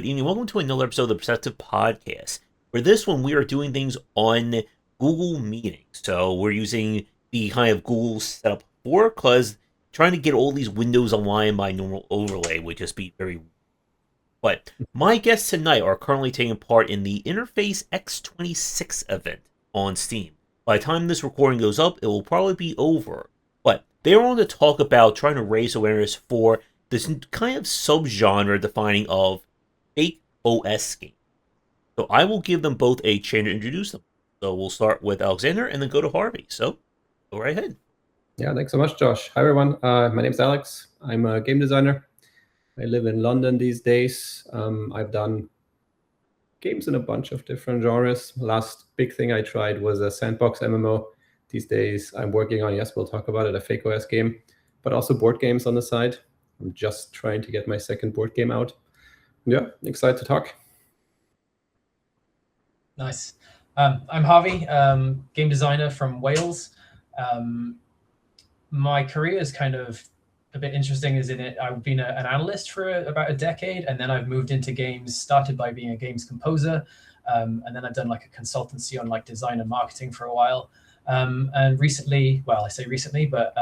evening. Welcome to another episode of the Perceptive Podcast. For this one, we are doing things on Google Meeting. So we're using the kind of Google setup for, because trying to get all these windows online by normal overlay would just be very weird. But my guests tonight are currently taking part in the Interface X26 event on Steam. By the time this recording goes up, it will probably be over. But they are on to talk about trying to raise awareness for this kind of subgenre defining of fake OS game. So I will give them both a chance to introduce them. So we'll start with Alexander and then go to Harvey. So go right ahead. Yeah, thanks so much, Josh. Hi, everyone. My name's Alex. I'm a game designer. I live in London these days. I've done games in a bunch of different genres. Last big thing I tried was a sandbox MMO. These days I'm working on, yes, we'll talk about it, a fake OS game, but also board games on the side. I'm just trying to get my second board game out. Yeah, excited to talk. Nice. I'm Harvey, game designer from Wales. My career is kind of a bit interesting, is in it I've been an analyst for about a decade, and then I've moved into games, started by being a games composer, and then I've done like a consultancy on like design and marketing for a while. And recently, well, I say recently, but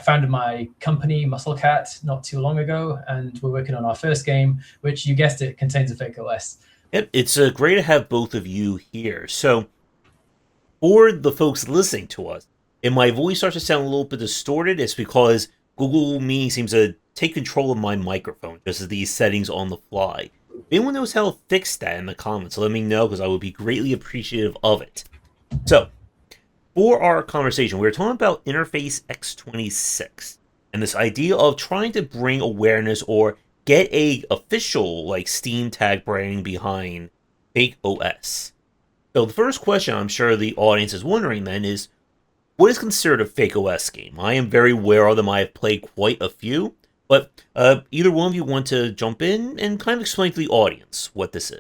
founded my company, Musclecat, not too long ago, and we're working on our first game, which, you guessed it, contains a fake OS. Yep, it's great to have both of you here. So, for the folks listening to us, if my voice starts to sound a little bit distorted, it's because Google Meet seems to take control of my microphone, just as these settings on the fly. If anyone knows how to fix that in the comments, let me know, because I would be greatly appreciative of it. So, for our conversation, we were talking about Interface X26 and this idea of trying to bring awareness or get a official like Steam tag branding behind fake OS. So the first question I'm sure the audience is wondering then is, what is considered a fake OS game? I am very aware of them. I have played quite a few, but either one of you want to jump in and kind of explain to the audience what this is?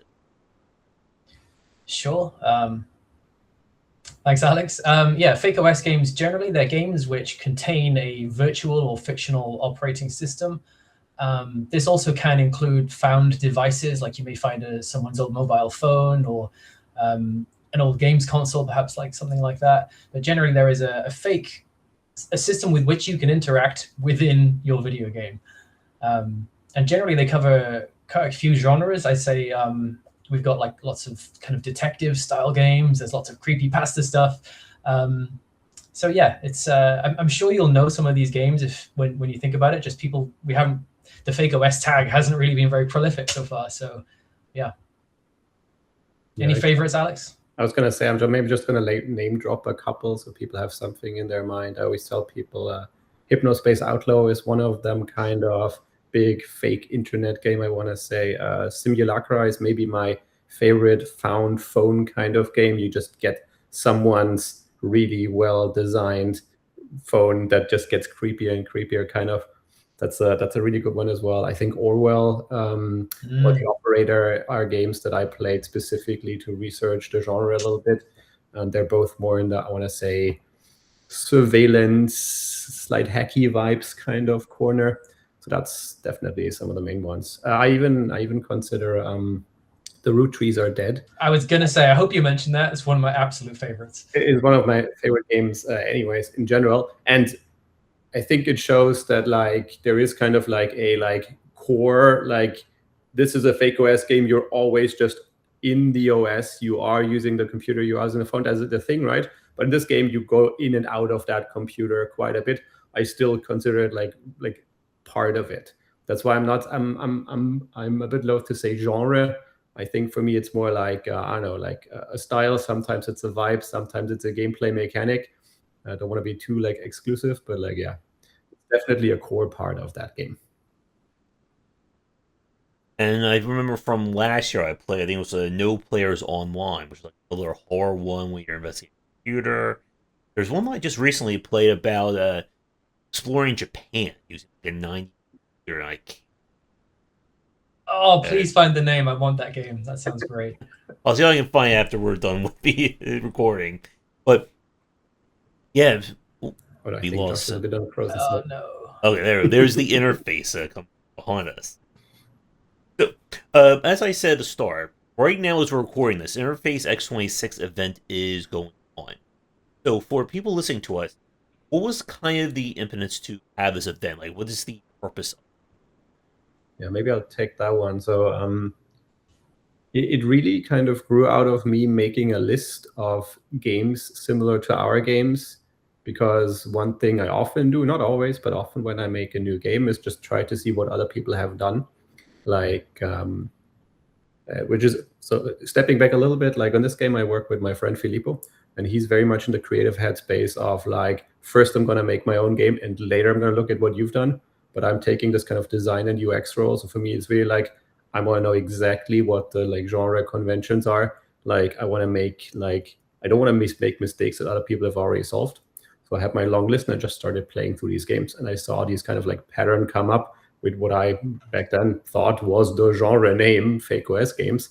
Sure. Thanks, Alex. Fake OS games, generally, they're games which contain a virtual or fictional operating system. This also can include found devices, like you may find someone's old mobile phone or an old games console, perhaps, like something like that. But generally, there is a system with which you can interact within your video game. And generally, they cover quite a few genres. I'd say we've got like lots of kind of detective style games. There's lots of creepypasta stuff. So yeah, it's I'm sure you'll know some of these games if when you think about it. Just the fake OS tag hasn't really been very prolific so far. So yeah. Any favorites, Alex? I was going to say, I'm maybe just going to name drop a couple so people have something in their mind. I always tell people Hypnospace Outlaw is one of them, kind of big fake internet game, I want to say. Simulacra is maybe my favorite found phone kind of game. You just get someone's really well designed phone that just gets creepier and creepier, kind of. That's a really good one as well. I think Orwell or The Operator are games that I played specifically to research the genre a little bit. And they're both more in the, I want to say, surveillance, slight hacky vibes kind of corner. So that's definitely some of the main ones. I even consider The Root Trees Are Dead. I was going to say, I hope you mentioned that. It's one of my absolute favorites. It is one of my favorite games anyways, in general. And I think it shows that like there is kind of like a like core, like this is a fake OS game. You're always just in the OS. You are using the computer. You are using the phone as the thing, right? But in this game, you go in and out of that computer quite a bit. I still consider it like part of it. That's why I'm a bit loath to say genre. I think for me it's more like I don't know, like a style. Sometimes it's a vibe. Sometimes it's a gameplay mechanic. I don't want to be too like exclusive, but like, yeah, it's definitely a core part of that game. And I remember from last year I played, I think it was No Players Online, which is like a little horror one when you're investigating a computer. There's one that I just recently played about exploring Japan using like a 90 computer. Oh, please find the name. I want that game. That sounds great. I'll see if I can find it after we're done with the recording. But yeah, we lost it. Oh no. Okay, there's the interface coming behind us. So As I said at the start, right now as we're recording this, Interface X26 event is going on. So for people listening to us, what was kind of the impetus to have this event? Like, what is the purpose of it? Yeah, maybe I'll take that one. So it really kind of grew out of me making a list of games similar to our games, because one thing I often do, not always, but often when I make a new game, is just try to see what other people have done. Like, which is, so stepping back a little bit, like on this game, I work with my friend Filippo, and he's very much in the creative headspace of like, first I'm going to make my own game, and later I'm going to look at what you've done. But I'm taking this kind of design and UX role. So for me, it's really like, I want to know exactly what the like genre conventions are. Like, I want to make like, I don't want to make mistakes that other people have already solved. So I had my long list and I just started playing through these games, and I saw these kind of like pattern come up with what I back then thought was the genre name, fake OS games.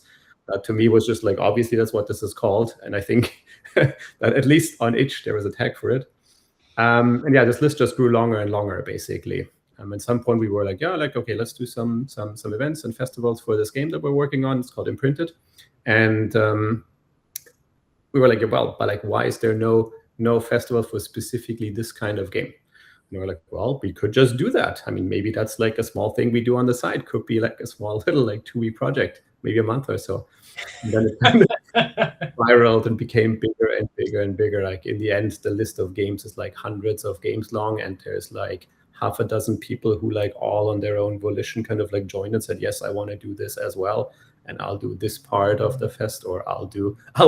That to me was just like, obviously that's what this is called. And I think that at least on itch there was a tag for it. And yeah, this list just grew longer and longer, basically. At some point we were like, yeah, like, okay, let's do some events and festivals for this game that we're working on. It's called Imprinted. And we were like, well, but like, why is there no festival for specifically this kind of game? And we're like, well, we could just do that. I mean, maybe that's like a small thing we do on the side. Could be like a small little like 2-week project, maybe a month or so. And then it kind of spiraled and became bigger and bigger and bigger. Like in the end, the list of games is like hundreds of games long, and there's like half a dozen people who like all on their own volition kind of like joined and said, yes, I want to do this as well. And I'll do this part of the fest, or I'll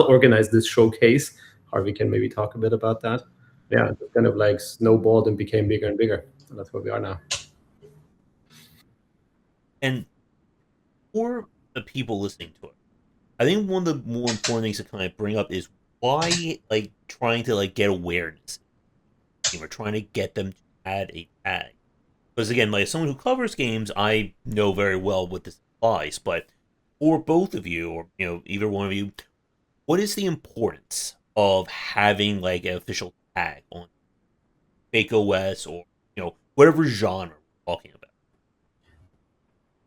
organize this showcase. Harvey can maybe talk a bit about that. Yeah, it kind of like snowballed and became bigger and bigger. And that's where we are now. And for the people listening to it, I think one of the more important things to kind of bring up is why, like, trying to like get awareness. We're trying to get them to add a tag. Because again, like someone who covers games, I know very well what this applies. But for both of you, or either one of you, what is the importance of having like an official tag on fake OS or whatever genre we're talking about?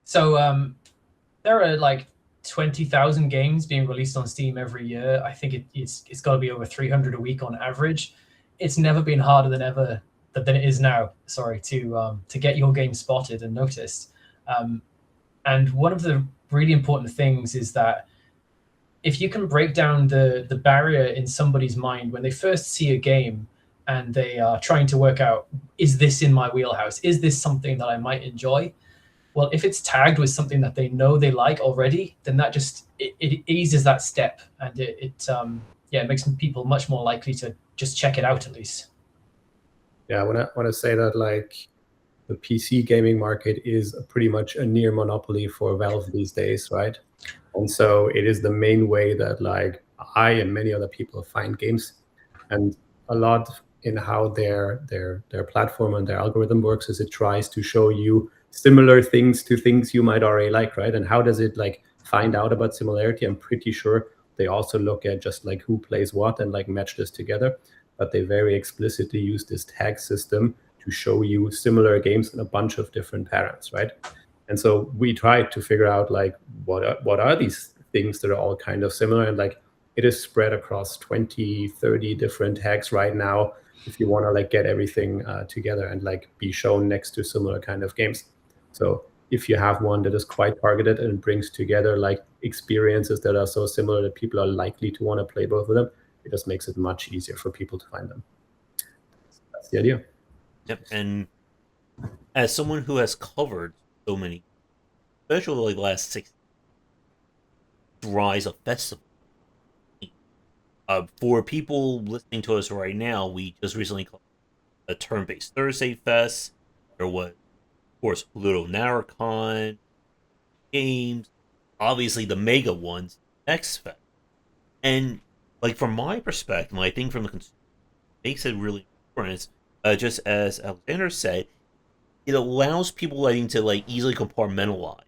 So there are like 20,000 games being released on Steam every year. I think it's got to be over 300 a week on average. It's never been harder than it is now. Sorry, to get your game spotted and noticed. And one of the really important things is that if you can break down the barrier in somebody's mind when they first see a game and they are trying to work out, is this in my wheelhouse? Is this something that I might enjoy? Well, if it's tagged with something that they know they like already, then that just it eases that step, and it makes people much more likely to just check it out at least. Yeah, I want to say that like the PC gaming market is pretty much a near monopoly for Valve these days, right? And so it is the main way that like I and many other people find games, and a lot in how their platform and their algorithm works is it tries to show you similar things to things you might already like, right? And how does it like find out about similarity? I'm pretty sure they also look at just like who plays what and like match this together. But they very explicitly use this tag system to show you similar games in a bunch of different patterns, right? And so we tried to figure out like what are these things that are all kind of similar, and like it is spread across 20, 30 different tags right now if you want to like get everything together and like be shown next to similar kind of games. So if you have one that is quite targeted and brings together like experiences that are so similar that people are likely to want to play both of them, it just makes it much easier for people to find them. That's the idea. Yep. And as someone who has covered so many, especially like the last 6 rise of festival, for people listening to us right now, we just recently called a turn-based Thursday Fest. There was, of course, Pluto Narracon, games, obviously the mega ones, X Fest. And like from my perspective, I think from the consumer, makes it really important. Just as Alexander said, it allows people, I think, to like easily compartmentalize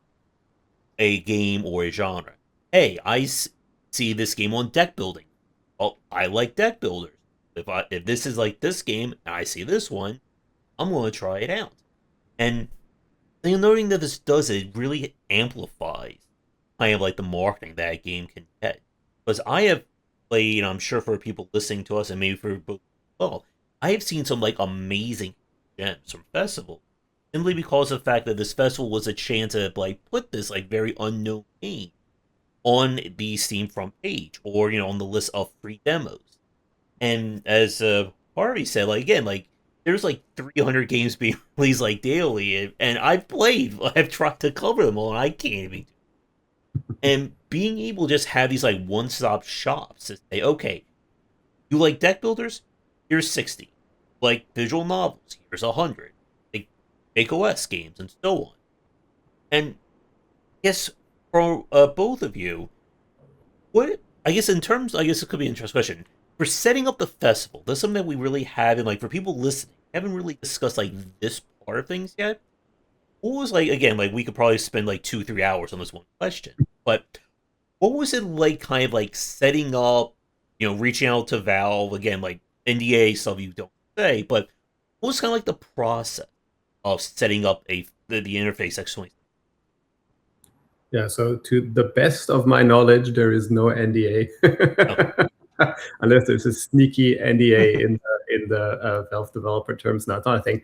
a game or a genre. Hey, I see this game on deck building. Well, I like deck builders. If this is like this game and I see this one, I'm going to try it out. And the noting that this does, it really amplifies kind of like the marketing that a game can get. Because I have played, and I'm sure for people listening to us, and maybe for both, well, I have seen some like amazing gems from festivals simply because of the fact that this festival was a chance to like put this like very unknown game on the Steam front page or on the list of free demos. And as Harvey said, like again, like there's like 300 games being released like daily, and I've tried to cover them all, and I can't even. And being able to just have these like one-stop shops to say, okay, you like deck builders? Here's 60. Like visual novels? Here's 100. Like make OS games and so on. And yes, for both of you, what I guess in terms, I guess it could be an interesting question for setting up the festival. That's something that we really haven't, like for people listening, haven't really discussed like this part of things yet. What was like again, like we could probably spend like 2-3 hours on this one question, but what was it like, kind of like setting up, reaching out to Valve again, like NDA stuff you don't say, but what was kind of like the process of setting up the Interface X26? Yeah, so to the best of my knowledge, there is no NDA, unless there's a sneaky NDA in the Valve developer terms. No, it's not a thing.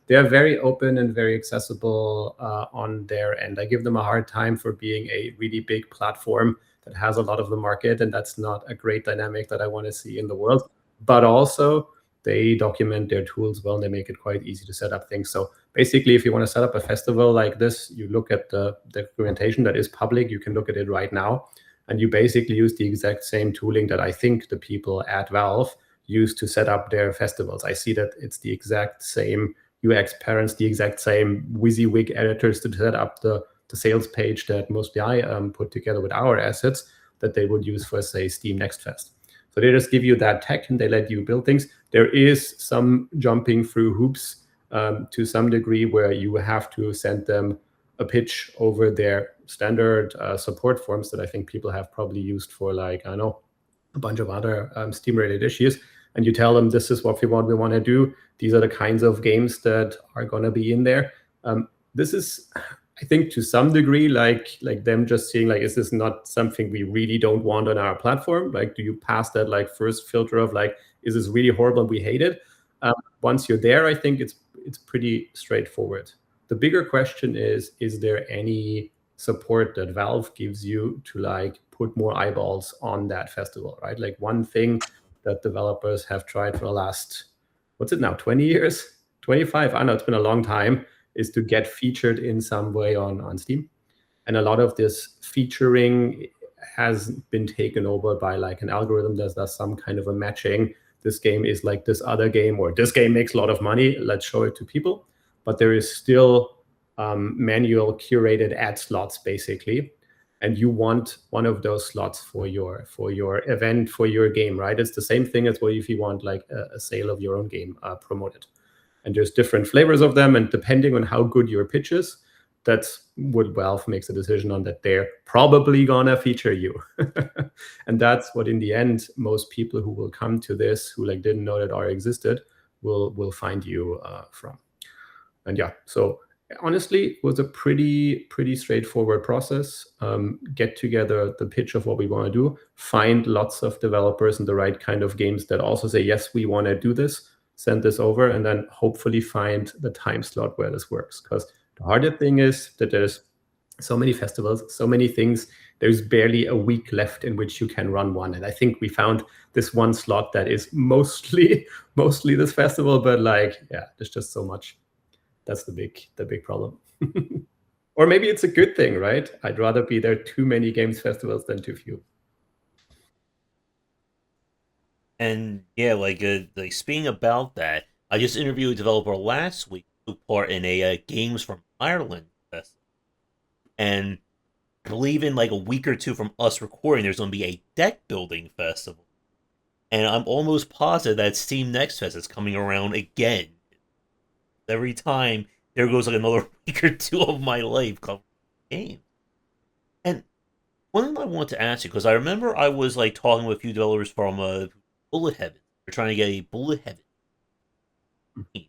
They are very open and very accessible on their end. I give them a hard time for being a really big platform that has a lot of the market, and that's not a great dynamic that I want to see in the world. But also, they document their tools well, and they make it quite easy to set up things. So basically, if you want to set up a festival like this, you look at the documentation that is public. You can look at it right now, and you basically use the exact same tooling that I think the people at Valve use to set up their festivals. I see that it's the exact same UX parents, the exact same WYSIWYG editors to set up the sales page that mostly I put together with our assets that they would use for, say, Steam Next Fest. So they just give you that tech and they let you build things. There is some jumping through hoops to some degree where you have to send them a pitch over their standard support forms that I think people have probably used for, like, I don't know, a bunch of other Steam-related issues. And you tell them, this is what we want to do. These are the kinds of games that are going to be in there. This is, I think, to some degree, like them just seeing, like, is this not something we really don't want on our platform? Like, do you pass that like first filter of like, is this really horrible and we hate it? Once you're there, I think it's pretty straightforward. The bigger question is there any support that Valve gives you to like put more eyeballs on that festival, right? Like one thing that developers have tried for the last, what's it now, 20 years? 25? I know it's been a long time, is to get featured in some way on Steam. And a lot of this featuring has been taken over by like an algorithm that does some kind of a matching. This game is like this other game, or this game makes a lot of money, let's show it to people. But there is still manual curated ad slots, basically. And you want one of those slots for your event, for your game, right? It's the same thing as well if you want like a sale of your own game promoted. And there's different flavors of them, and depending on how good your pitch is, that's what Valve makes a decision on, that they're probably gonna feature you. And that's what, in the end, most people who will come to this, who like didn't know that R existed, will find you from. And yeah, so honestly, it was a pretty straightforward process. Get together the pitch of what we want to do, find lots of developers and the right kind of games that also say, yes, we want to do this, send this over, and then hopefully find the time slot where this works. Because the harder thing is that there's so many festivals, so many things, there's barely a week left in which you can run one. And I think we found this one slot that is mostly this festival, but like, yeah, there's just so much. That's the big problem. Or maybe it's a good thing, right? I'd rather be there too many games festivals than too few. And yeah, like speaking about that, I just interviewed a developer last week who took part in a Games from Ireland festival. And I believe in like a week or two from us recording, there's going to be a deck building festival. And I'm almost positive that Steam Next Fest is coming around again. Every time, there goes like another week or two of my life covering games. And one thing I want to ask you, because I remember I was like talking with a few developers from Bullet Heaven. They're trying to get a Bullet Heaven game.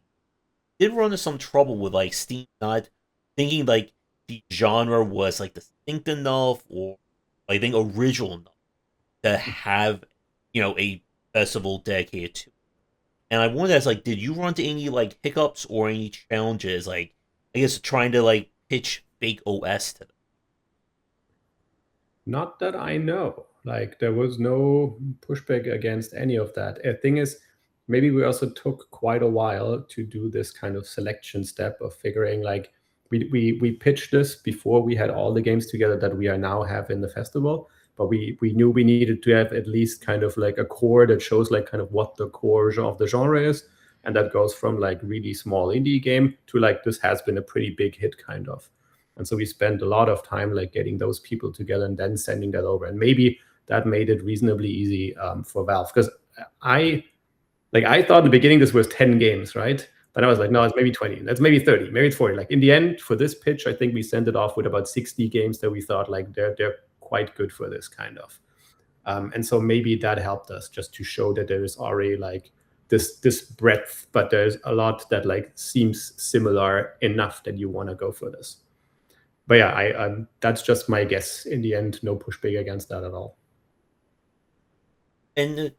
Did run into some trouble with like Steam not thinking like the genre was like distinct enough, or I think original enough to have a festival dedicated to. And I wanted to ask, like, did you run into any like hiccups or any challenges, like I guess trying to like pitch fake OS to them? Not that I know. Like there was no pushback against any of that. The thing is, maybe we also took quite a while to do this kind of selection step of figuring like we pitched this before we had all the games together that we are now have in the festival. But we knew we needed to have at least kind of like a core that shows like kind of what the core of the genre is. And that goes from like really small indie game to like this has been a pretty big hit kind of. And so we spent a lot of time like getting those people together and then sending that over. And maybe that made it reasonably easy for Valve, because I thought in the beginning this was 10 games, right? But I was like, no, it's maybe 20. That's maybe 30, maybe it's 40. Like in the end, for this pitch, I think we sent it off with about 60 games that we thought like they're quite good for this kind of. And so maybe that helped us just to show that there is already like this breadth, but there's a lot that like seems similar enough that you want to go for this. But yeah, I that's just my guess. In the end, no pushback against that at all. And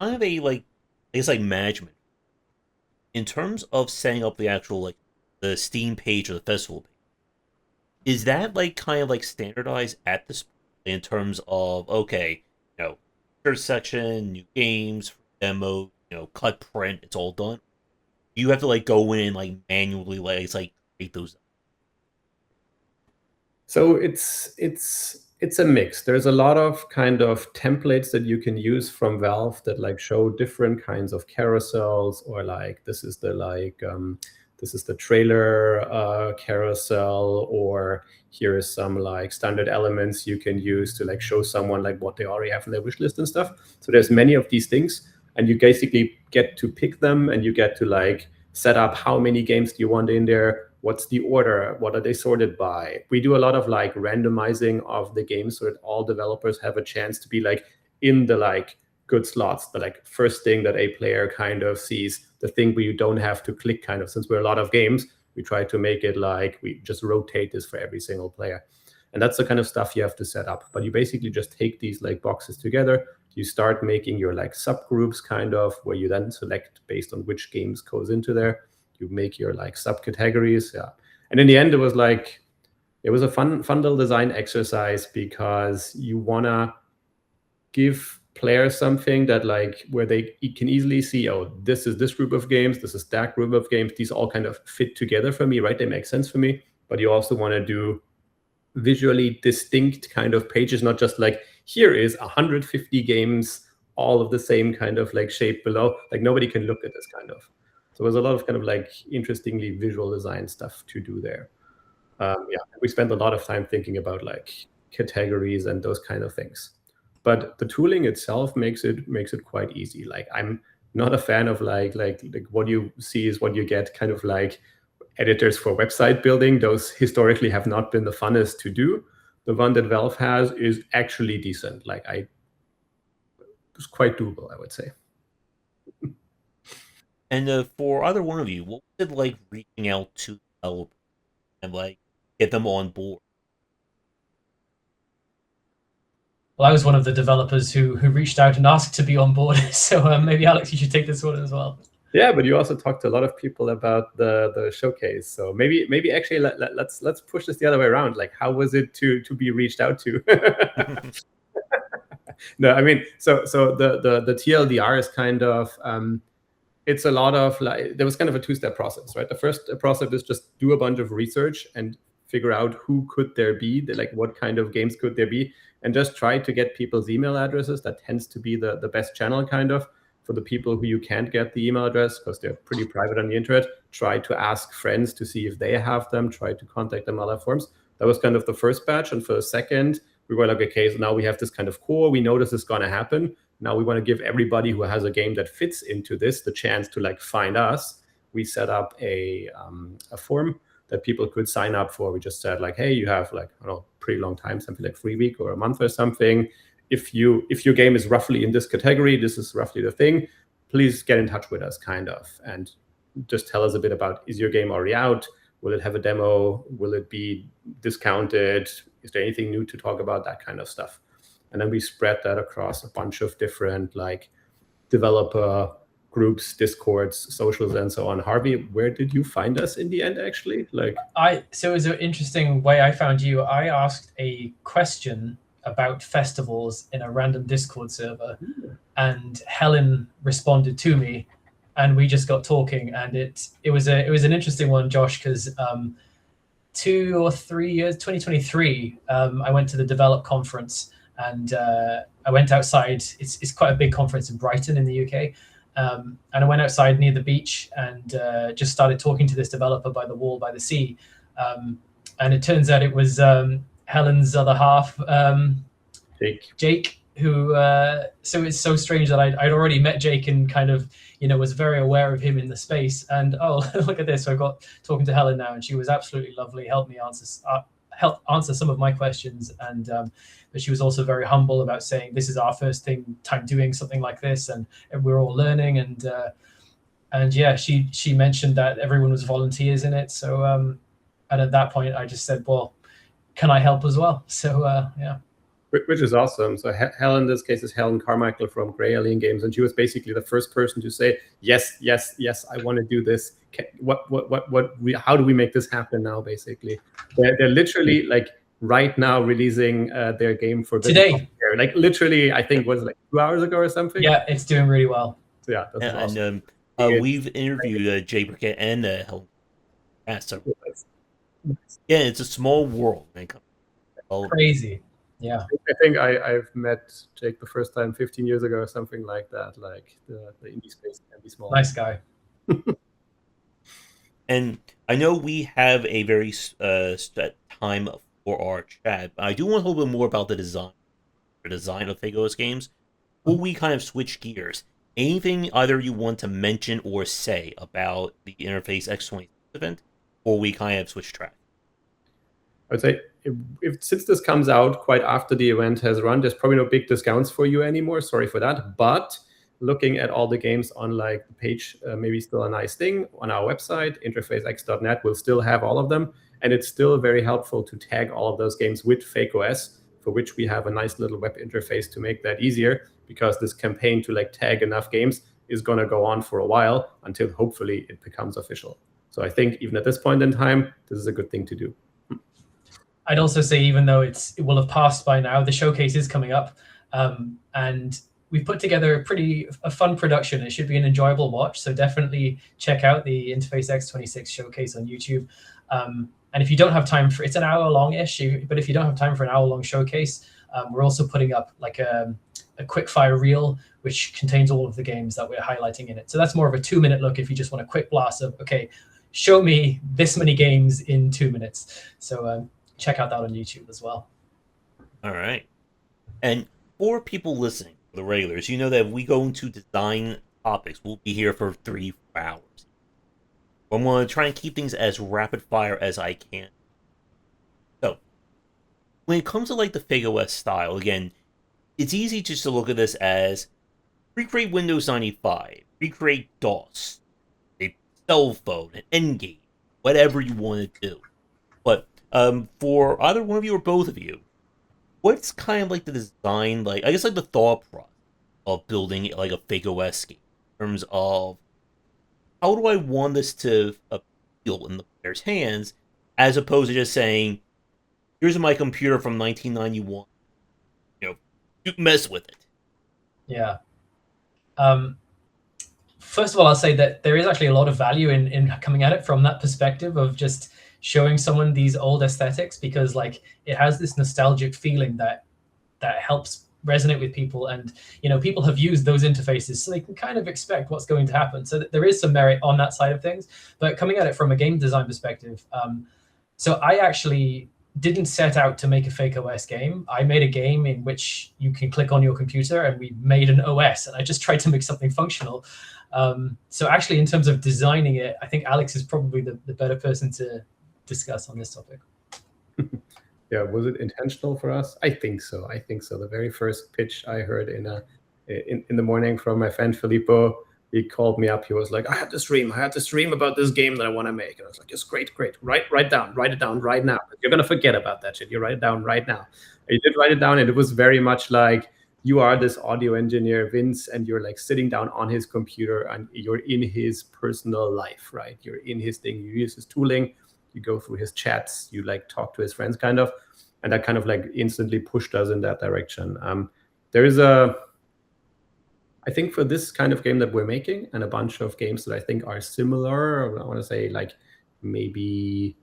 kind of a like I guess like management in terms of setting up the actual like the Steam page or the festival page. Is that like kind of like standardized at this point in terms of okay, search section, new games, demo, cut print, it's all done. You have to like go in like manually like it's like create those. So it's a mix. There's a lot of kind of templates that you can use from Valve that like show different kinds of carousels, or like this is the trailer carousel, or here is some like standard elements you can use to like show someone like what they already have in their wish list and stuff. So there's many of these things, and you basically get to pick them, and you get to like set up how many games do you want in there, what's the order, what are they sorted by. We do a lot of like randomizing of the games so that all developers have a chance to be like in the like good slots, the like first thing that a player kind of sees, the thing where you don't have to click kind of. Since we're a lot of games, we try to make it like we just rotate this for every single player. And that's the kind of stuff you have to set up. But you basically just take these like boxes together, you start making your like subgroups kind of, where you then select based on which games goes into there. You make your like subcategories. Yeah. And in the end, it was a fun little design exercise, because you wanna give players something that like where they can easily see, oh, this is this group of games, this is that group of games, these all kind of fit together for me, right? They make sense for me. But you also want to do visually distinct kind of pages, not just like here is 150 games all of the same kind of like shape below. Like nobody can look at this kind of. So there's a lot of kind of like interestingly visual design stuff to do there. We spent a lot of time thinking about like categories and those kind of things. But the tooling itself makes it quite easy. Like I'm not a fan of like what you see is what you get kind of like editors for website building. Those historically have not been the funnest to do. The one that Valve has is actually decent. Like it's quite doable, I would say. And for either one of you, what was it like reaching out to developers and like get them on board? Well, I was one of the developers who reached out and asked to be on board. So maybe Alex, you should take this one as well. Yeah, but you also talked to a lot of people about the showcase. So maybe actually let's push this the other way around. Like, how was it to be reached out to? No, I mean, so the TLDR is kind of it's a lot of like there was kind of a two-step process, right? The first process is just do a bunch of research and figure out who could there be, like what kind of games could there be, and just try to get people's email addresses. That tends to be the best channel kind of. For the people who you can't get the email address because they're pretty private on the internet, try to ask friends to see if they have them, try to contact them on other forms. That was kind of the first batch. And for the second, we were like, okay, so now we have this kind of core. We know this is going to happen. Now we want to give everybody who has a game that fits into this the chance to like find us. We set up a form that people could sign up for. We just said like, hey, you have like, I don't know, pretty long time, something like 3 weeks or a month or something. If your game is roughly in this category, this is roughly the thing, please get in touch with us kind of. And just tell us a bit about, is your game already out? Will it have a demo? Will it be discounted? Is there anything new to talk about? That kind of stuff. And then we spread that across a bunch of different like developer groups, discords, socials, and so on. Harvey, where did you find us in the end, actually? So it was an interesting way I found you. I asked a question about festivals in a random Discord server, and Helen responded to me, and we just got talking, and it was an interesting one, Josh, because 2 or 3 years, 2023, I went to the Develop conference, and I went outside. It's quite a big conference in Brighton in the UK. And I went outside near the beach and just started talking to this developer by the wall, by the sea. And it turns out it was Helen's other half, Jake, who, so it's so strange that I'd already met Jake and kind of, was very aware of him in the space. And oh, look at this. So I got talking to Helen now, and she was absolutely lovely, helped me answer some of my questions. And but she was also very humble about saying, this is our first time doing something like this, and we're all learning. And yeah, she mentioned that everyone was volunteers in it. So and at that point, I just said, well, can I help as well? So yeah. Which is awesome. So Helen, in this case, is Helen Carmichael from Grey Alien Games, and she was basically the first person to say, yes, I want to do this. How do we make this happen now? Basically, they're literally like right now releasing their game for today. Like literally, I think was like 2 hours ago or something. Yeah, it's doing really well. So yeah, that's awesome. And we've interviewed Jay Burkett and Helen. Yeah, so yeah, it's a small world. Crazy. Yeah, I think I've met Jake the first time 15 years ago or something like that. Like the indie space can be small. Nice guy. And I know we have a very set time for our chat, but I do want to talk a little bit more about the design of FakeOS games. Before we kind of switch gears, anything either you want to mention or say about the Interface X26 event, or we kind of switch track? I would say since this comes out quite after the event has run, there's probably no big discounts for you anymore. Sorry for that. But looking at all the games on like the page, maybe still a nice thing on our website, interfacex.net, we'll still have all of them. And it's still very helpful to tag all of those games with FakeOS, for which we have a nice little web interface to make that easier, because this campaign to like tag enough games is going to go on for a while until hopefully it becomes official. So I think even at this point in time, this is a good thing to do. I'd also say, even though it will have passed by now, the showcase is coming up, and we've put together a fun production. It should be an enjoyable watch, so definitely check out the Interface X26 showcase on YouTube. And if you don't have time for, it's an hour long-ish, but if you don't have time for an hour-long showcase, we're also putting up like a quick-fire reel, which contains all of the games that we're highlighting in it. So that's more of a 2-minute look if you just want a quick blast of, okay, show me this many games in 2 minutes. So check out that on YouTube as well. All right. And for people listening, the regulars, you know that if we go into design topics, we'll be here for 3 hours. I'm going to try and keep things as rapid fire as I can. So, when it comes to like the FakeOS style, again, it's easy just to look at this as recreate Windows 95, recreate DOS, a cell phone, an endgame, whatever you want to do. But for either one of you or both of you, what's kind of like the design, like I guess like the thought process of building like a FakeOS game in terms of how do I want this to appeal in the player's hands, as opposed to just saying, here's my computer from 1991, you mess with it. Yeah. First of all, I'll say that there is actually a lot of value in coming at it from that perspective of just showing someone these old aesthetics, because like it has this nostalgic feeling that helps resonate with people, and people have used those interfaces, so they can kind of expect what's going to happen. So there is some merit on that side of things. But coming at it from a game design perspective, so I actually didn't set out to make a FakeOS game. I made a game in which you can click on your computer, and we made an OS, and I just tried to make something functional. So actually, in terms of designing it, I think Alex is probably the better person to discuss on this topic. Yeah, was it intentional for us? I think so. The very first pitch I heard in the morning from my friend Filippo he called me up. He was like, I had this dream about this game that I want to make. And I was like, yes, great. Write it down right now. You're going to forget about that shit. You write it down right now. And he did write it down, and it was very much like, you are this audio engineer, Vince, and you're like sitting down on his computer and you're in his personal life, right? You're in his thing. You use his tooling, you go through his chats, you like talk to his friends kind of. And that kind of like instantly pushed us in that direction. There is I think for this kind of game that we're making, and a bunch of games that I think are similar, I want to say like maybe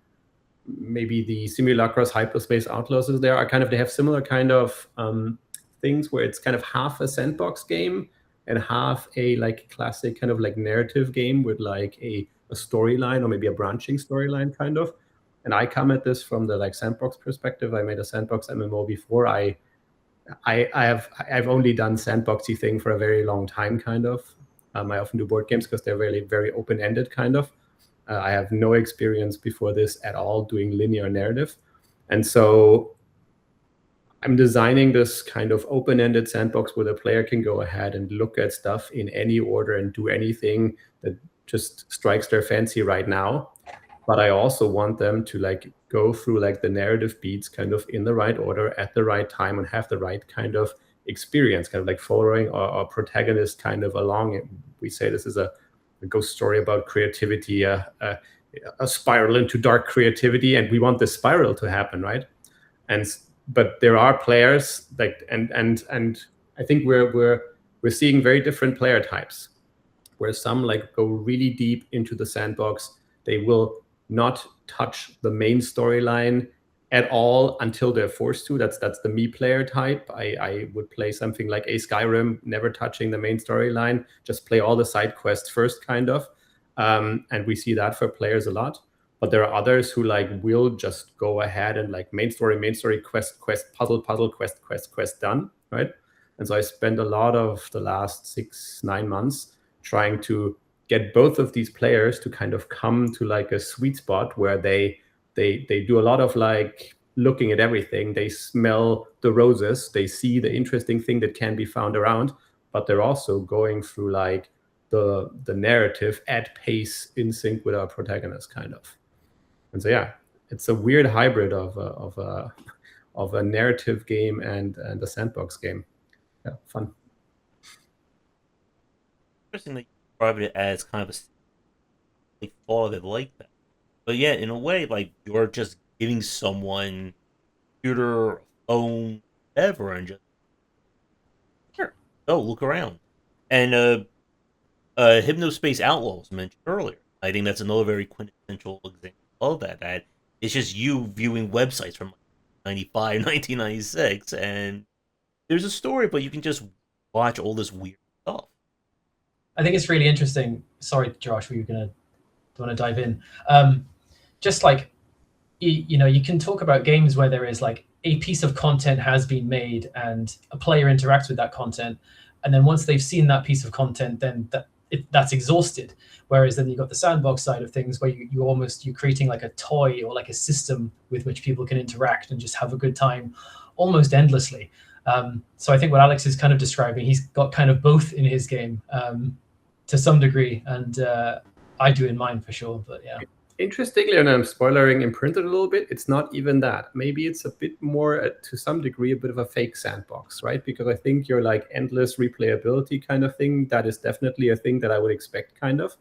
the Simulacra's Hyperspace Outlaws is there, are kind of, they have similar kind of things where it's kind of half a sandbox game and half a like classic kind of like narrative game with like a storyline, or maybe a branching storyline kind of. And I come at this from the like sandbox perspective. I made a sandbox MMO before. I've only done sandboxy thing for a very long time kind of. I often do board games because they're really very open-ended kind of. I have no experience before this at all doing linear narrative. And so I'm designing this kind of open-ended sandbox where the player can go ahead and look at stuff in any order and do anything that just strikes their fancy right now. But I also want them to like go through like the narrative beats kind of in the right order at the right time and have the right kind of experience, kind of like following our protagonist kind of along. We say this is a ghost story about creativity, a spiral into dark creativity, and we want this spiral to happen, right? But there are players like, and I think we're seeing very different player types, where some like go really deep into the sandbox. They will not touch the main storyline at all until they're forced to. That's the me player type. I would play something like a Skyrim, never touching the main storyline, just play all the side quests first, kind of. And we see that for players a lot. But there are others who like will just go ahead and like main story, quest, puzzle, quest, done, right? And so I spent a lot of the last 6-9 months trying to get both of these players to kind of come to like a sweet spot where they do a lot of like looking at everything. They smell the roses, they see the interesting thing that can be found around, but they're also going through like the narrative at pace in sync with our protagonist, kind of. And so yeah, it's a weird hybrid of a narrative game and a sandbox game. Yeah, fun. Interesting that you described it as kind of a thought of it like that. But yeah, in a way, like you're just giving someone a computer, a phone, whatever, and just sure, go look around. And Hypnospace Outlaws mentioned earlier. I think that's another very quintessential example of that. That it's just you viewing websites from 1995, 1996, and there's a story, but you can just watch all this weird stuff. I think it's really interesting. Sorry, Josh, were you want to dive in? Just like, you can talk about games where there is like a piece of content has been made and a player interacts with that content, and then once they've seen that piece of content, then that's exhausted. Whereas then you've got the sandbox side of things where you're creating like a toy or like a system with which people can interact and just have a good time almost endlessly. So I think what Alex is kind of describing, he's got kind of both in his game to some degree, and I do in mine for sure, but yeah. Interestingly, and I'm spoilering Imprinted a little bit, it's not even that. Maybe it's a bit more, to some degree, a bit of a fake sandbox, right? Because I think your like endless replayability kind of thing, that is definitely a thing that I would expect, kind of.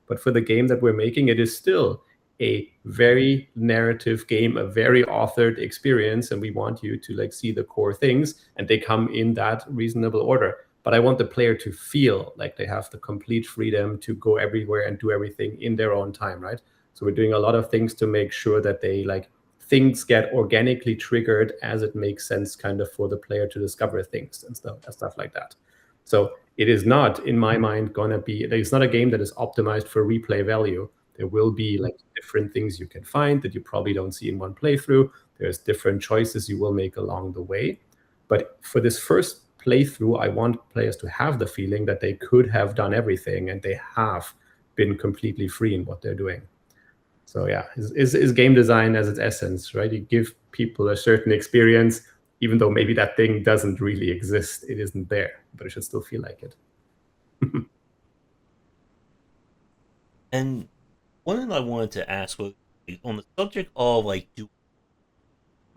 But for the game that we're making, it is still a very narrative game, a very authored experience, and we want you to like see the core things, and they come in that reasonable order. But I want the player to feel like they have the complete freedom to go everywhere and do everything in their own time, right? So we're doing a lot of things to make sure that they like things get organically triggered as it makes sense, kind of, for the player to discover things and stuff like that. So it is not, in my mind, gonna be. It's not a game that is optimized for replay value. There will be like different things you can find that you probably don't see in one playthrough. There's different choices you will make along the way. But for this first playthrough, I want players to have the feeling that they could have done everything and they have been completely free in what they're doing. So yeah, is game design as its essence, right? You give people a certain experience, even though maybe that thing doesn't really exist. It isn't there, but it should still feel like it. And one thing I wanted to ask was on the subject of like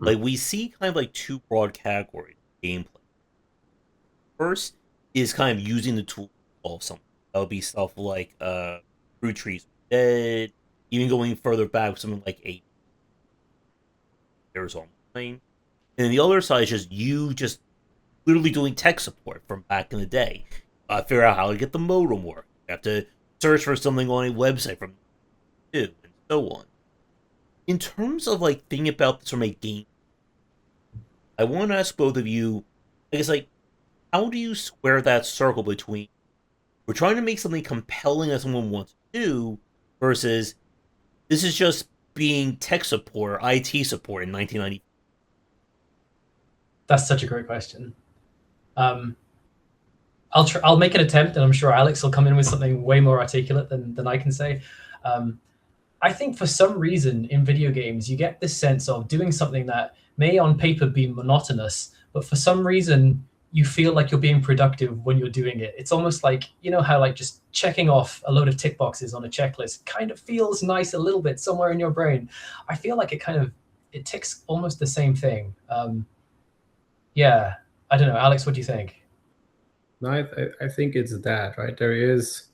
we see kind of like two broad categories of gameplay. First is kind of using the tool to solve something. That would be stuff like Fruit Trees Dead, even going further back with something like 8 Years Online. And then the other side is just you just literally doing tech support from back in the day. Figure out how to get the modem work. You have to search for something on a website from two and so on. In terms of like thinking about this from a game, I want to ask both of you, I guess like, how do you square that circle between we're trying to make something compelling that someone wants to do versus this is just being tech support or IT support in 1990? That's such a great question. Um, I'll make an attempt, and I'm sure Alex will come in with something way more articulate than I can say. Um, I think for some reason in video games, you get this sense of doing something that may on paper be monotonous, but for some reason you feel like you're being productive when you're doing it. It's almost like, you know how like just checking off a load of tick boxes on a checklist kind of feels nice a little bit somewhere in your brain. I feel like it ticks almost the same thing. Yeah, I don't know. Alex, what do you think? No, I think it's that, right? There is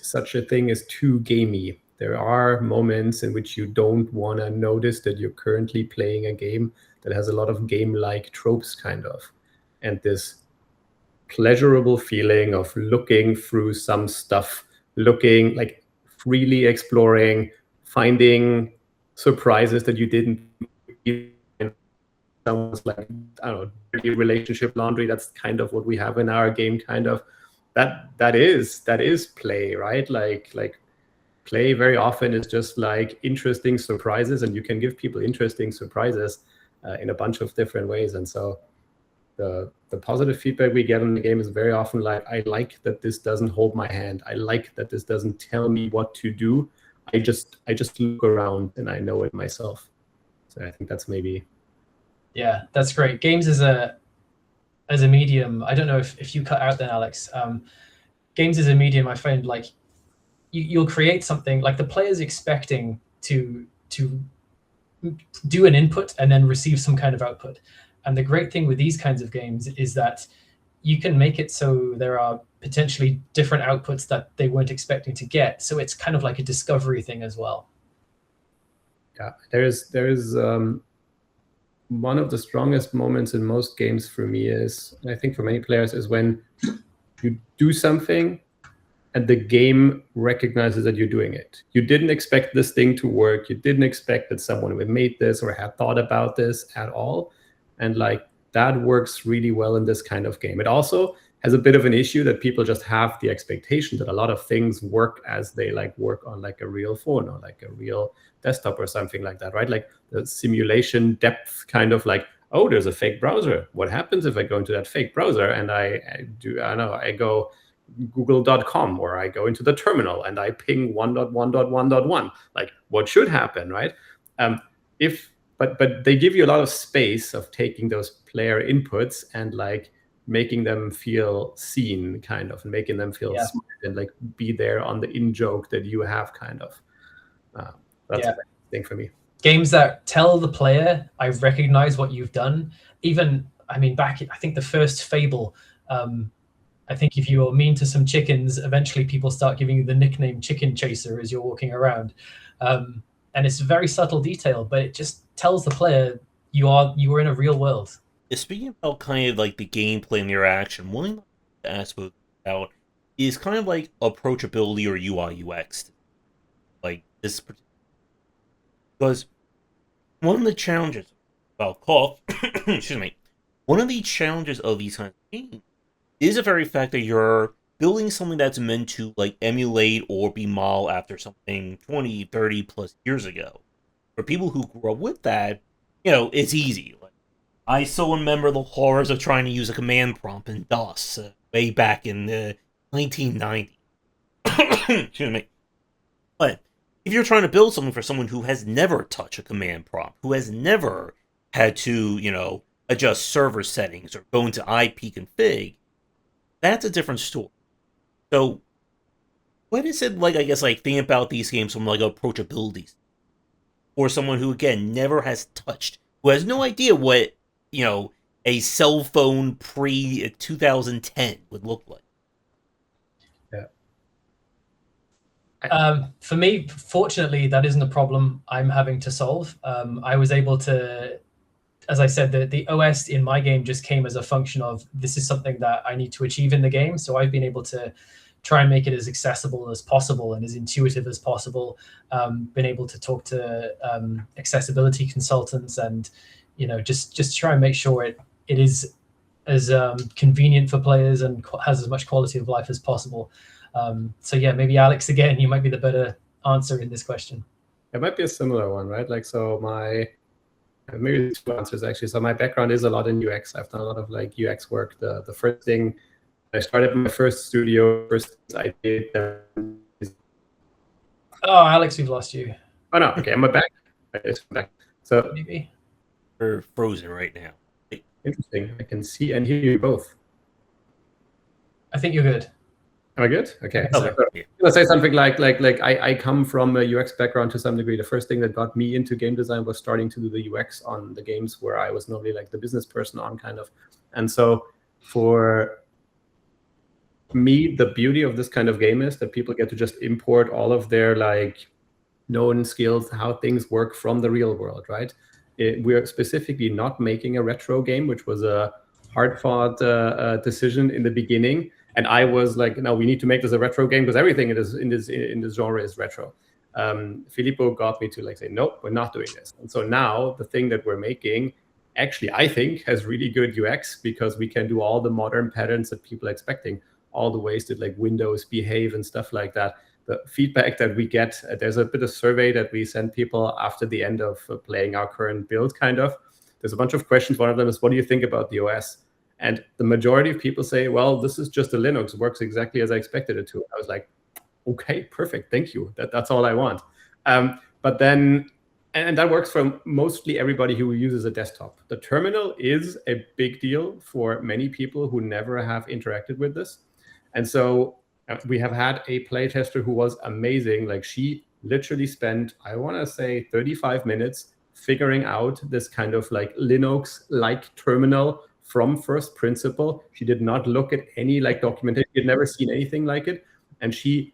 such a thing as too gamey. There are moments in which you don't want to notice that you're currently playing a game that has a lot of game-like tropes, kind of. And this pleasurable feeling of looking through some stuff, looking like freely exploring, finding surprises that you didn't sounds like, I don't know, dirty relationship laundry. That's kind of what we have in our game, kind of. That is play, right? Like play very often is just like interesting surprises, and you can give people interesting surprises in a bunch of different ways. And so the positive feedback we get in the game is very often like, I like that this doesn't hold my hand. I like that this doesn't tell me what to do. I just look around and I know it myself. So I think that's maybe. Yeah, that's great. Games as a medium, I don't know if you cut out then, Alex. Games as a medium, I find like you'll create something like the player's expecting to do an input and then receive some kind of output. And the great thing with these kinds of games is that you can make it so there are potentially different outputs that they weren't expecting to get. So it's kind of like a discovery thing as well. Yeah, there is one of the strongest moments in most games for me is, and I think for many players, is when you do something and the game recognizes that you're doing it. You didn't expect this thing to work. You didn't expect that someone would made this or had thought about this at all. And like that works really well in this kind of game. It also has a bit of an issue that people just have the expectation that a lot of things work as they like work on like a real phone or like a real desktop or something like that, right? Like the simulation depth kind of like, oh, there's a fake browser. What happens if I go into that fake browser and I go google.com or I go into the terminal and I ping 1.1.1.1. Like what should happen, right? But they give you a lot of space of taking those player inputs and like making them feel seen, kind of, and making them feel smart and like be there on the in joke that you have, kind of. That's a thing for me. Games that tell the player, I recognize what you've done. Even, I mean, back, I think the first Fable, I think if you're mean to some chickens, eventually people start giving you the nickname Chicken Chaser as you're walking around. And it's a very subtle detail, but it just tells the player you are in a real world. Speaking about kind of like the gameplay and the interaction, one thing to ask about is kind of like approachability or UI UX. Like this, because one of the challenges about cough, excuse me, one of the challenges of these kinds of games is the very fact that you're building something that's meant to like emulate or be modeled after something 20, 30 plus years ago. For people who grew up with that, it's easy. Like, I still remember the horrors of trying to use a command prompt in DOS way back in the 1990s. Excuse me. But if you're trying to build something for someone who has never touched a command prompt, who has never had to, adjust server settings or go into IP config, that's a different story. So, What is it like? I guess like think about these games from like approachability, or someone who again never has touched, who has no idea what a cell phone pre 2010 would look like. For me, fortunately, that isn't a problem I'm having to solve. I was able to, as I said, the OS in my game just came as a function of this is something that I need to achieve in the game. So I've been able to try and make it as accessible as possible and as intuitive as possible. Been able to talk to accessibility consultants and just try and make sure it is as convenient for players and has as much quality of life as possible. So yeah, maybe Alex, again, you might be the better answer in this question. It might be a similar one, right? Like, so maybe two answers actually. So my background is a lot in UX. I've done a lot of like UX work. The first thing I started my first studio, first I did. Oh, Alex, we've lost you. Oh no, okay, I'm back. It's back. So maybe we're frozen right now. Interesting. I can see and hear you both. I think you're good. Am I good? Okay. So, let's say something like I come from a UX background to some degree. The first thing that got me into game design was starting to do the UX on the games where I was normally like the business person on kind of. And so for me, the beauty of this kind of game is that people get to just import all of their like known skills, how things work from the real world, right? We're specifically not making a retro game, which was a hard-fought decision in the beginning. And I was like, no, we need to make this a retro game because everything in this genre is retro. Filippo got me to like say, nope, we're not doing this. And so now the thing that we're making actually, I think, has really good UX because we can do all the modern patterns that people are expecting, all the ways that like windows behave and stuff like that. The feedback that we get, there's a bit of survey that we send people after the end of playing our current build kind of. There's a bunch of questions. One of them is, what do you think about the OS? And the majority of people say, well, this is just a Linux, works exactly as I expected it to. I was like, okay, perfect, thank you. That's all I want. But then, and that works for mostly everybody who uses a desktop. The terminal is a big deal for many people who never have interacted with this. And so we have had a playtester who was amazing. Like she literally spent, I want to say 35 minutes figuring out this kind of like Linux-like terminal from first principle. She did not look at any like documentation. She had never seen anything like it. And she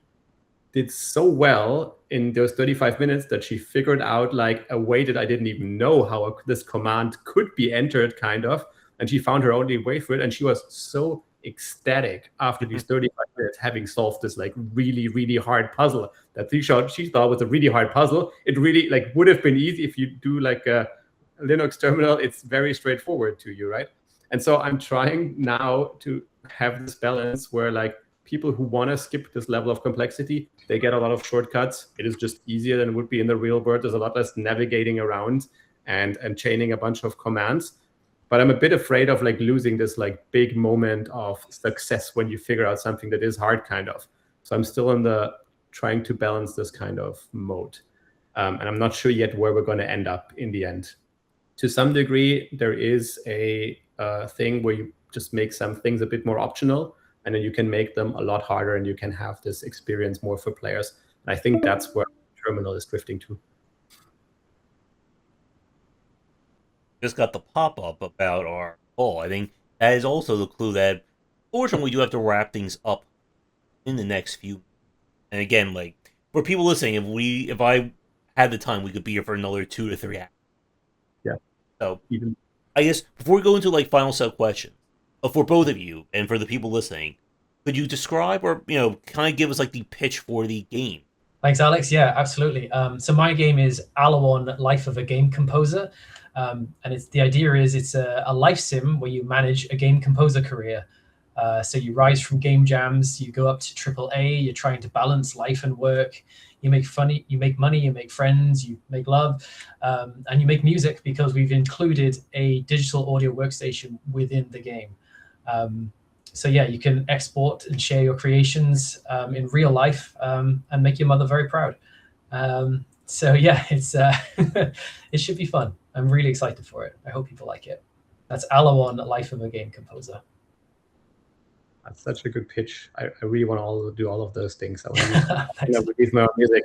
did so well in those 35 minutes that she figured out like a way that I didn't even know how this command could be entered kind of. And she found her only way for it. And she was so ecstatic after these 35 minutes having solved this like really, really hard puzzle that she thought was a really hard puzzle. It really like would have been easy if you do like a Linux terminal. It's very straightforward to you, right? And so I'm trying now to have this balance where like people who want to skip this level of complexity, they get a lot of shortcuts. It is just easier than it would be in the real world. There's a lot less navigating around and chaining a bunch of commands. But I'm a bit afraid of like losing this like big moment of success when you figure out something that is hard kind of. So I'm still in the trying to balance this kind of mode. And I'm not sure yet where we're going to end up in the end. To some degree, there is a thing where you just make some things a bit more optional, and then you can make them a lot harder and you can have this experience more for players. And I think that's where Terminal is drifting to. Just got the pop-up about our call. I think that is also the clue that fortunately we do have to wrap things up in the next few. And again, like for people listening, if I had the time, we could be here for another 2 to 3 hours. Yeah. So I guess before we go into like final set questions, for both of you and for the people listening, could you describe or kind of give us like the pitch for the game? Thanks, Alex. Yeah, absolutely. So my game is Alawon: Life of a Game Composer, and the idea is it's a life sim where you manage a game composer career. So you rise from game jams, you go up to AAA, you're trying to balance life and work. You make money, you make friends, you make love, and you make music because we've included a digital audio workstation within the game. So yeah, you can export and share your creations in real life and make your mother very proud. So yeah, it's it should be fun. I'm really excited for it. I hope people like it. That's Alawon: Life of a Game Composer. That's such a good pitch. I really want to do all of those things. I want to release my own music.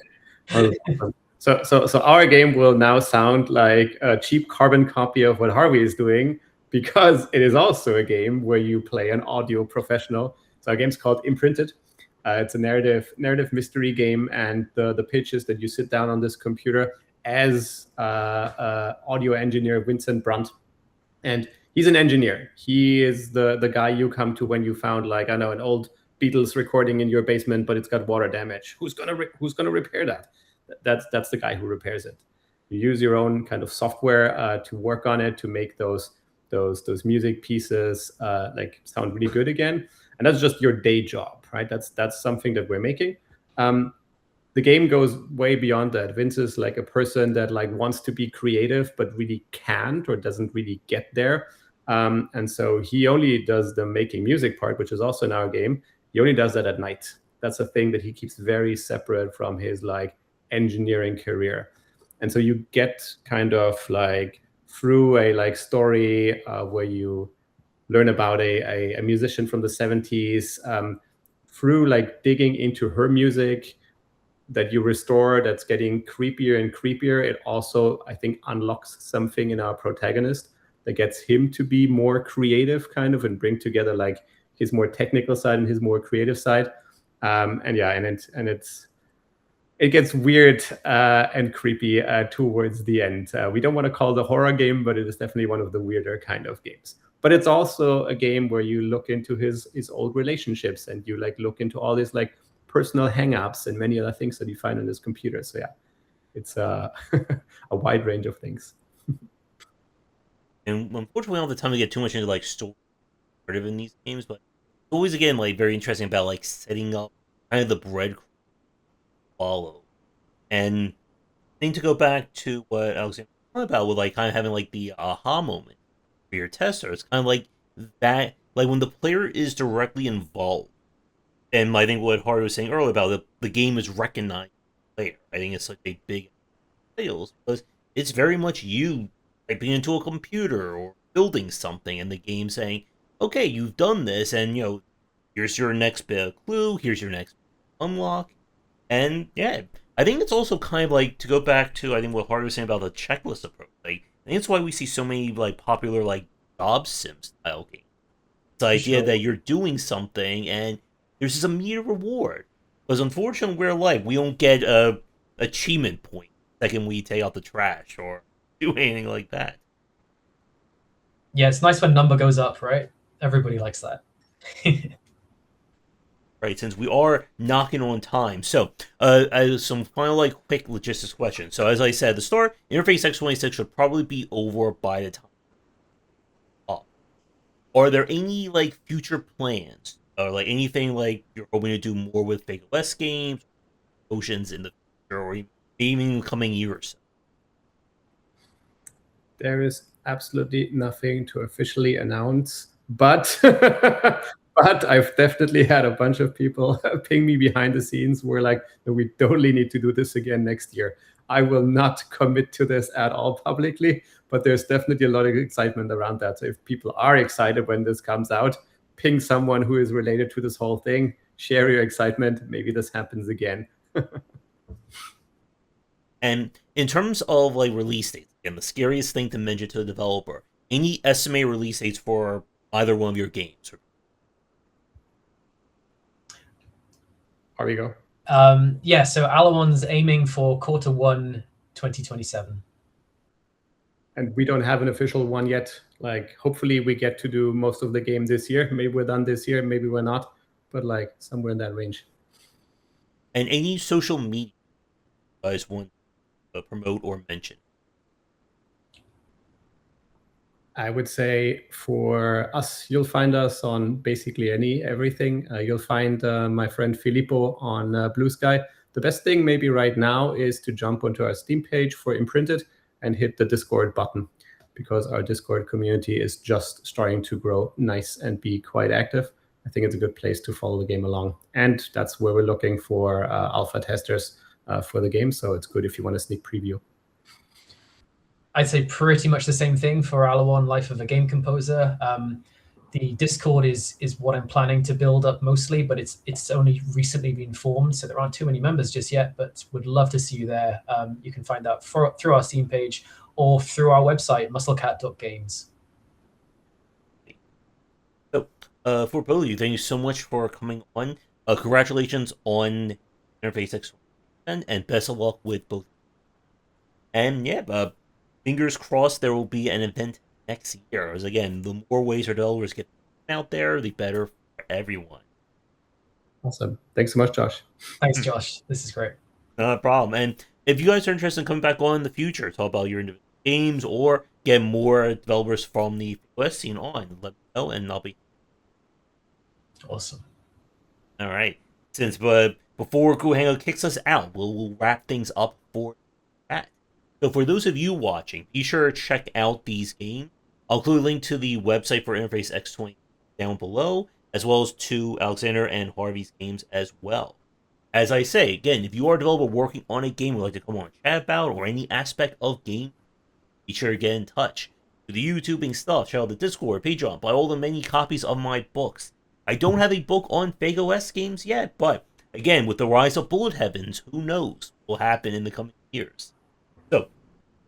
So our game will now sound like a cheap carbon copy of what Harvey is doing, because it is also a game where you play an audio professional. So our game's called Imprinted. It's a narrative mystery game, and the pitch is that you sit down on this computer as audio engineer Vincent Brunt, and he's an engineer. He is the guy you come to when you found, like, I know, an old Beatles recording in your basement, but it's got water damage. Who's gonna repair that? That's the guy who repairs it. You use your own kind of software to work on it, to make those music pieces like sound really good again. And that's just your day job, right? That's something that we're making. The game goes way beyond that. Vince is like a person that like wants to be creative, but really can't or doesn't really get there. And so he only does the making music part, which is also in our game. He only does that at night. That's a thing that he keeps very separate from his like engineering career. And so you get kind of like through a like story where you learn about a musician from the 70s, through like digging into her music that you restore, that's getting creepier and creepier. It also, I think, unlocks something in our protagonist that gets him to be more creative, kind of, and bring together like his more technical side and his more creative side. It gets weird and creepy towards the end. We don't want to call it a horror game, but it is definitely one of the weirder kind of games. But it's also a game where you look into his old relationships, and you like look into all these like personal hang-ups and many other things that you find on this computer. So yeah, it's a wide range of things. And unfortunately, we don't have the time to get too much into like story in these games, but it's always again like very interesting about like setting up kind of the bread follow. And I think to go back to what Alexander was talking about with like kind of having like the aha moment for your tester, it's kind of like that, like when the player is directly involved. And I think what Harvey was saying earlier about the game is recognized player. I think it's like a big sales, because it's very much you typing into a computer or building something, and the game saying, "Okay, you've done this, and here's your next bit of clue. Here's your next unlock." And yeah, I think it's also kind of like, to go back to I think what Harvey was saying about the checklist approach. Like, I think it's why we see so many like popular like job sim style games. The idea that you're doing something and there's this immediate reward. Because unfortunately, we're like, we don't get a achievement point the second we take out the trash or do anything like that. Yeah, it's nice when number goes up, right? Everybody likes that. Right, since we are knocking on time. So, some final like quick logistics questions. So, as I said at the start, Interface X26 should probably be over by the time. Are there any like future plans, or like anything like you're hoping to do more with Fake OS games, Oceans in the future, or even in the coming year or so? There is absolutely nothing to officially announce, but but I've definitely had a bunch of people ping me behind the scenes. We're like, no, we totally need to do this again next year. I will not commit to this at all publicly, but there's definitely a lot of excitement around that. So if people are excited when this comes out, ping someone who is related to this whole thing, share your excitement. Maybe this happens again. And in terms of like release dates, again, the scariest thing to mention to the developer, any estimated release dates for either one of your games? Here we go. Yeah, so Alamon's aiming for Q1 2027. And we don't have an official one yet. Like, hopefully we get to do most of the game this year. Maybe we're done this year, maybe we're not, but like somewhere in that range. And any social media you guys want to promote or mention? I would say for us, you'll find us on basically everything. You'll find my friend Filippo on Blue Sky. The best thing maybe right now is to jump onto our Steam page for Imprinted and hit the Discord button, because our Discord community is just starting to grow nice and be quite active. I think it's a good place to follow the game along. And that's where we're looking for alpha testers for the game. So it's good if you want a sneak preview. I'd say pretty much the same thing for Alawon Life of a Game Composer. The Discord is what I'm planning to build up mostly, but it's only recently been formed, so there aren't too many members just yet. But would love to see you there. You can find that through our Steam page or through our website, musclecat.games. So, for both of you, thank you so much for coming on. Congratulations on Interface X26, and best of luck with both. And yeah, fingers crossed there will be an event next year. As again, the more ways our developers get out there, the better for everyone. Awesome. Thanks so much, Josh. Thanks, Josh. This is great. Not a problem. And if you guys are interested in coming back on in the future, talk about your individual games or get more developers from the West scene on, let me know, and I'll be awesome. All right. Since before Google Hangout kicks us out, we'll wrap things up for that. So for those of you watching, be sure to check out these games. I'll include a link to the website for Interface X26 down below, as well as to Alexander and Harvey's games as well. As I say, again, if you are a developer working on a game you'd like to come on and chat about, or any aspect of game, be sure to get in touch. Do the YouTubing stuff, check out the Discord, Patreon, buy all the many copies of my books. I don't have a book on Fake OS games yet, but again, with the rise of Bullet Heavens, who knows what will happen in the coming years. So,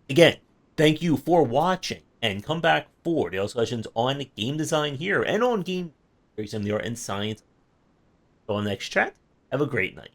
again, thank you for watching, and come back for the discussions on game design here, and on game, the art and science. Until next chat, have a great night.